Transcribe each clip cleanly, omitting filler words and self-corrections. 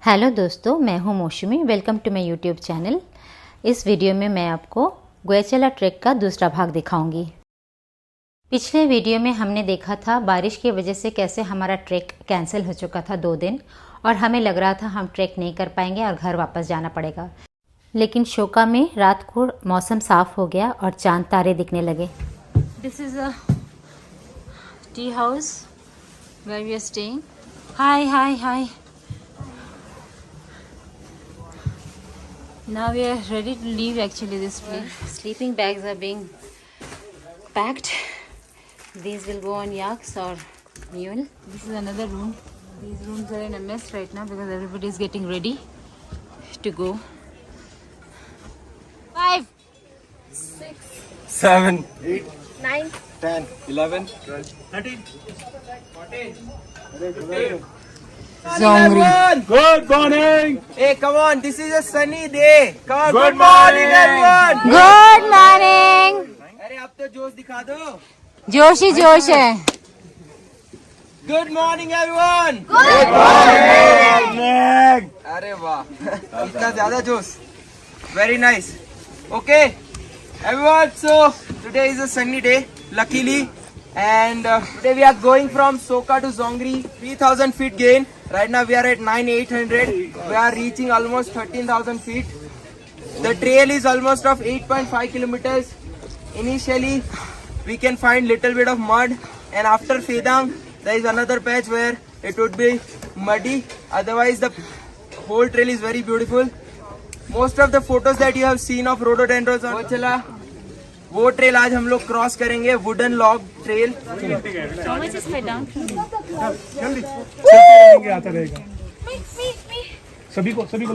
Hello दोस्तों, मैं हूं Mousumi. Welcome to my YouTube channel. इस वीडियो में मैं आपको गोएचला ट्रैक का दूसरा भाग दिखाऊंगी। पिछले वीडियो में हमने देखा था बारिश की वजह से कैसे हमारा ट्रैक कैंसिल हो चुका था 2 दिन, और हमें लग रहा था हम ट्रैक नहीं कर पाएंगे और घर वापस जाना पड़ेगा। लेकिन शोका में रात को मौसम साफ हो गया और चांद तारे दिखने लगे। This is a tea house where we are staying. Hi hi hi. Now we are ready to leave actually this place. Sleeping bags are being packed. These will go on yaks or mule. This is another room. These rooms are in a mess right now because everybody is getting ready to go. 5, 6, 7, 8, 9, 10, 11, 12, 13, 14, 15. Dzongri. Good morning. Hey, come on. This is a sunny day. Come on. Good morning, everyone. Good morning. अरे अब तो जोश दिखा दो. जोश ही जोश है. Good morning, everyone. Good morning. अरे वाह, इतना ज़्यादा जोश. Very nice. Okay, everyone. So today is a sunny day, luckily, and today we are going from Tshoka to Dzongri, 3,000 feet gain. Right now we are at 9,800. We are reaching almost 13,000 feet. The trail is almost of 8.5 kilometers. Initially, we can find little bit of mud, and after Phedang, there is another patch where it would be muddy. Otherwise, the whole trail is very beautiful. Most of the photos that you have seen of rhododendrons on Goecha, वो trail आज हम लोग cross करेंगे, wooden log trail. जल्दी आता रहेगा। सभी को चलो।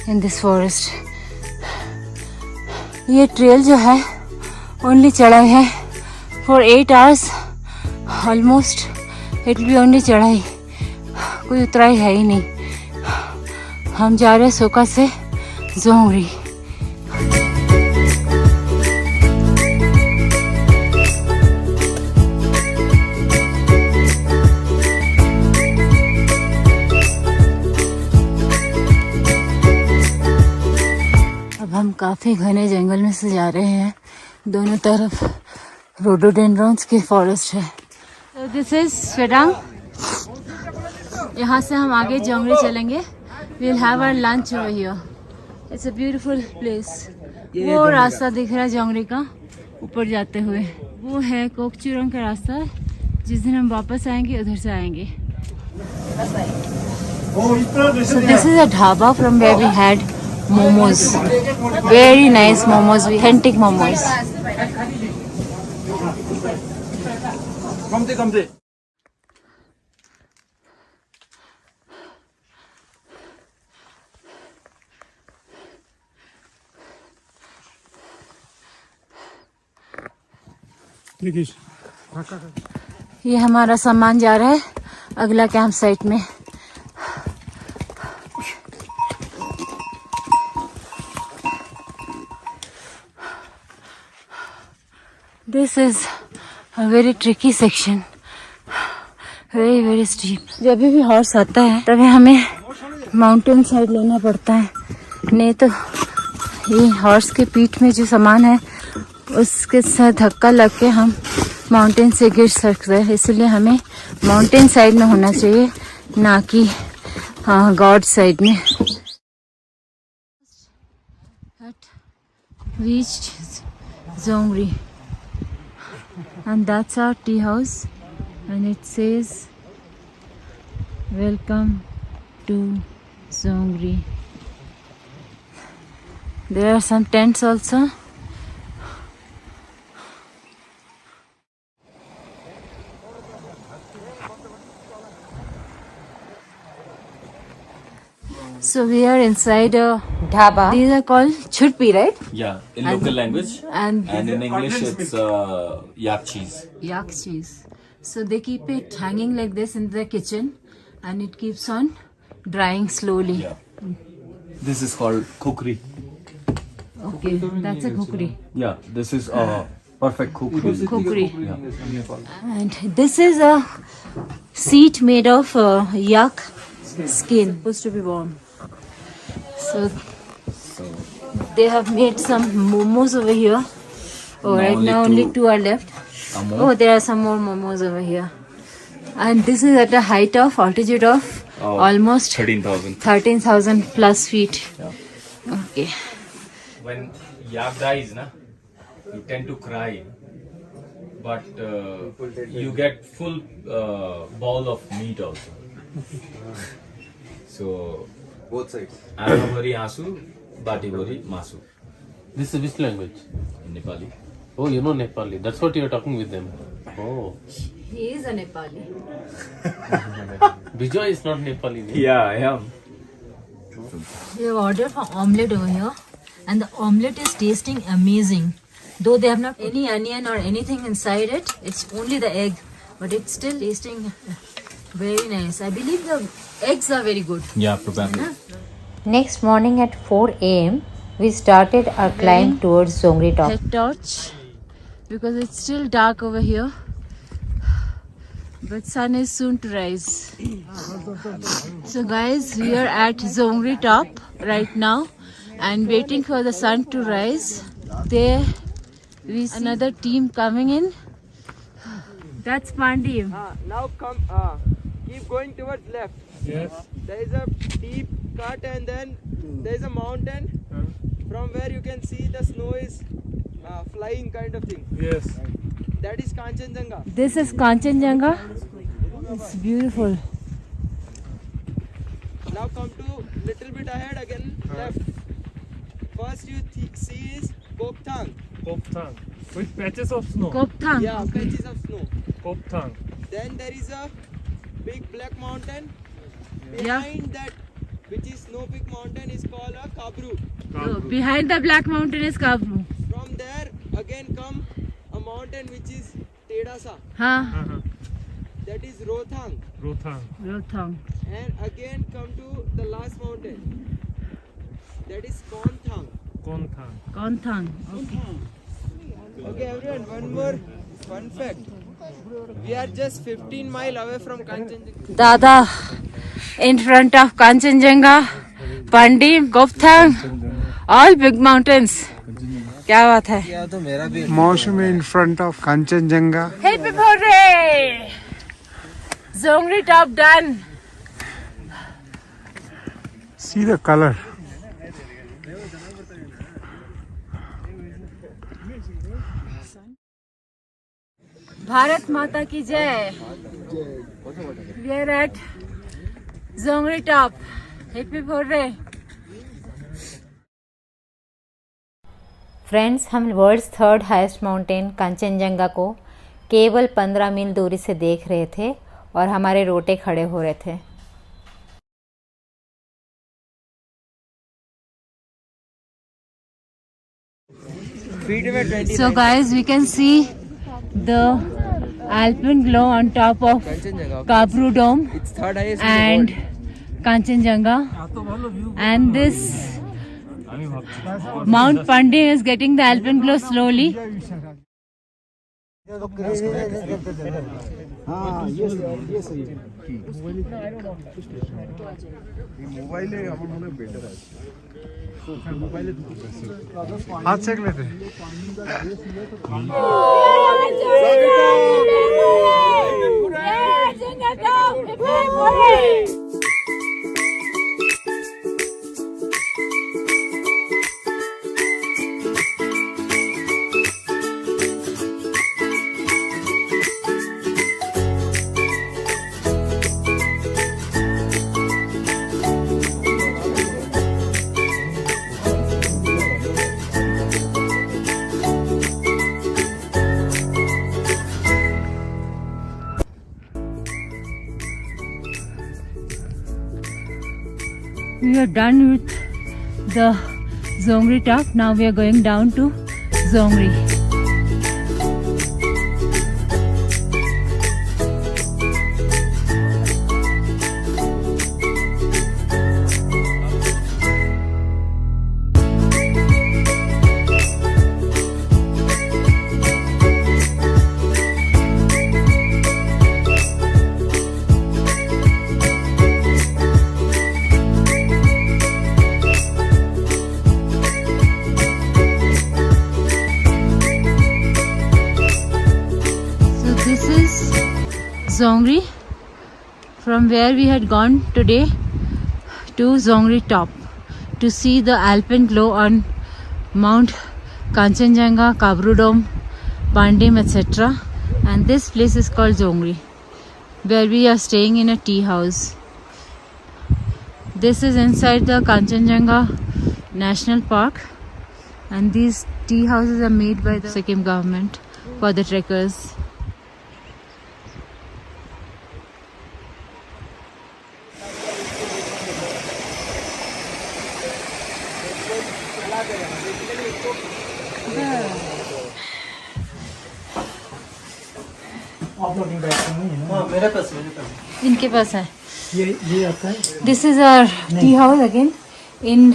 In this forest. ये ट्रेल जो है ओनली चढ़ाई है for 8 hours almost. It will be only चढ़ाई, कोई उतराई है ही नहीं। हम जा रहे हैं सोका से जोंगरी। हम काफ़ी घने जंगल में से जा रहे हैं। दोनों तरफ रोडोडेंड्रॉन्स के फॉरेस्ट है। तो दिस इज स्वेडांग। यहाँ से हम आगे जोंगरी चलेंगे। We will have our lunch over here. It's a beautiful place. वो रास्ता दिख रहा है जोंगरी का ऊपर जाते हुए, वो है कोकचुरंग का रास्ता। जिस दिन हम वापस आएंगे उधर से आएंगे। So this is a dhaba from where we had momos. Very nice momos, authentic momos. कम से ये हमारा सामान जा रहा है अगला कैंप साइट में। This is a very tricky section, very steep. जब भी हॉर्स आता है तभी हमें माउंटेन साइड लेना पड़ता है, नहीं तो ये हॉर्स के पीठ में जो सामान है उसके साथ धक्का लग के हम माउंटेन से गिर सकते हैं। इसलिए हमें माउंटेन साइड में होना चाहिए, ना कि गॉड साइड में। Reached Dzongri. And that's our tea house, and it says Welcome to Dzongri. There are some tents also. So we are inside a dhaba. These are called churpi, right? Yeah, in local language. And In English, it's yak cheese. yak cheese. So they keep it hanging like this in the kitchen, and it keeps on drying slowly. Yeah. This is called kukri. Okay, that's a kukri. Yeah, this is perfect kukri. Kukri. Yeah. And this is a seat made of yak skin. Supposed to be warm. So they have made some momos over here. Oh, right now only two are left. Oh, there are some more momos over here. And this is at a height of altitude of almost 13,000 plus feet. Yeah. Okay. When yak dies, na, you tend to cry, but you get full bowl of meat also. So Both sides. Arama bhari asu, bati bhari masu. This is which language? In Nepali. Oh, you know Nepali. That's what you're talking with them. Oh. He is a Nepali. Bijoy is not Nepali. No? Yeah, I am. We have ordered for omelette over here, and the omelette is tasting amazing. Though they have not any onion or anything inside it, it's only the egg, but it's still tasting very nice. I believe the eggs are very good. Yeah, probably. Next morning at 4 a.m. we started our climb towards Dzongri top. Head torch because it's still dark over here, but sun is soon to rise. So guys, we are at Dzongri top right now and waiting for the sun to rise. There we see another team coming in. That's Pandim. Now come, keep going towards left. Yes. There is a deep cut and then there is a mountain from where you can see the snow is flying kind of thing. Yes. That is Kanchenjangha. This is Kanchenjangha. It's beautiful. Now come to little bit ahead again left. First you see is Kopthang. Kopthang. With patches of snow. Kopthang. Yeah, patches of snow. Kopthang. Then there is a big black mountain. Yeah. Behind that, which is snow peak mountain, is called a Kabru. Oh, behind the black mountain is Kabru. From there again come a mountain which is Tedasa. Huh? That is Rothang. Rothang. Rothang. And again come to the last mountain. That is Konthang. Konthang. Konthang. Okay. Okay everyone, one more fun fact. We are just 15 miles away from Kanchenjangha. Dada in front of Kanchenjangha, Pandim, Kopthang, all big mountains. क्या बात है? Mosumi in front of Kanchenjangha. Happy birthday! Dzongri top done. See the color. Bharat माता की जय. We are at Dzongri top. Happy birthday. Friends, हम world's third highest mountain Kanchenjunga को केवल 15 मील दूरी से देख रहे थे और हमारे रोटे खड़े हो रहे थे. So guys, we can see the alpenglow on top of Kabru Dome It's third highest in the and world. Kanchenjangha, and this Mt.Pandim is getting the alpenglow slowly. हाथ सेक लेते. We are done with the Dzongri top. Now we are going down to Dzongri. Dzongri, from where we had gone today to Dzongri top to see the alpine glow on Mount Kanchenjangha, Mt.Pandim, etc. And this place is called Dzongri, where we are staying in a tea house. This is inside the Kanchenjangha National Park, and these tea houses are made by the Sikkim government for the trekkers. इनके पास है ये आता है. This is our tea house again in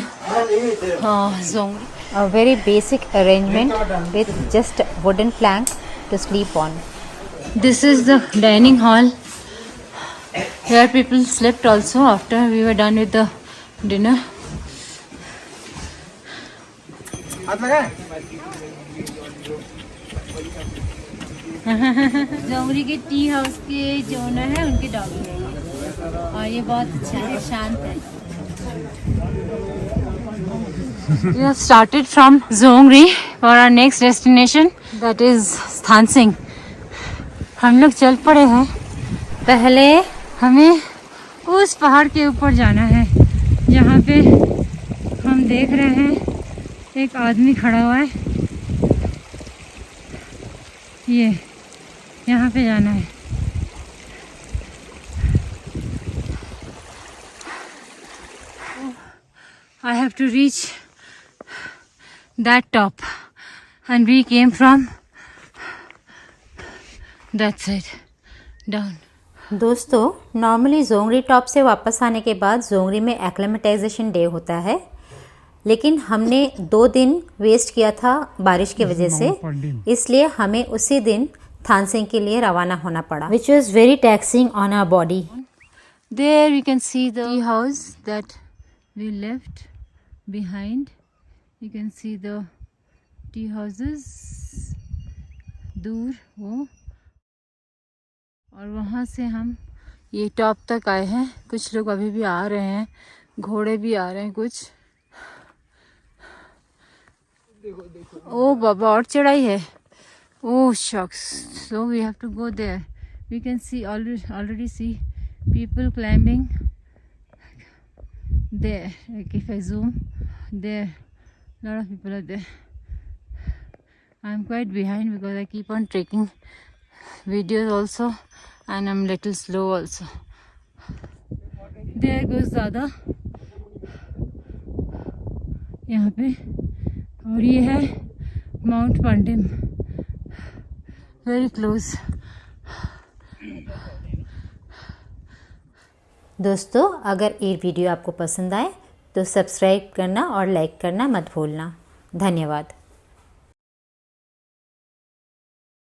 Dzongri. A very basic arrangement with just wooden plank to sleep on. This is the dining hall. Here people slept also after we were done with the dinner. जोंगरी के tea house के जो owner है उनके doggy है और ये बहुत अच्छा है, शांत है. We have started from Dzongri for our next destination, that is Thansing. हम लोग चल पड़े हैं. पहले हमें उस पहाड़ के ऊपर जाना है जहाँ पे हम देख रहे हैं एक आदमी खड़ा हुआ है. ये यहाँ पे जाना है. I have to reach that top and we came from that side down. दोस्तों, नॉर्मली जोंगरी टॉप से वापस आने के बाद जोंगरी में एक्लेमेटाइजेशन डे होता है, लेकिन हमने 2 दिन वेस्ट किया था बारिश की वजह से, इसलिए हमें उसी दिन थानसिंग के लिए रवाना होना पड़ा, which was very taxing on our body. There we can see the tea house that we left behind. You can see the tea houses दूर वो, और वहाँ से हम ये टॉप तक आए हैं. कुछ लोग अभी भी आ रहे हैं, घोड़े भी आ रहे हैं कुछ. ओ बाबा, और चढ़ाई है. Oh shucks, so we have to go there. We can see already see people climbing there. Like if I zoom there, lot of people are there. I'm quite behind because I keep on taking videos also and I'm little slow also. There goes Dada यहाँ पे, और ये है mount पांडिम, very close. दोस्तों, अगर ये video आपको पसंद आए तो सब्सक्राइब करना और लाइक करना मत भूलना. धन्यवाद.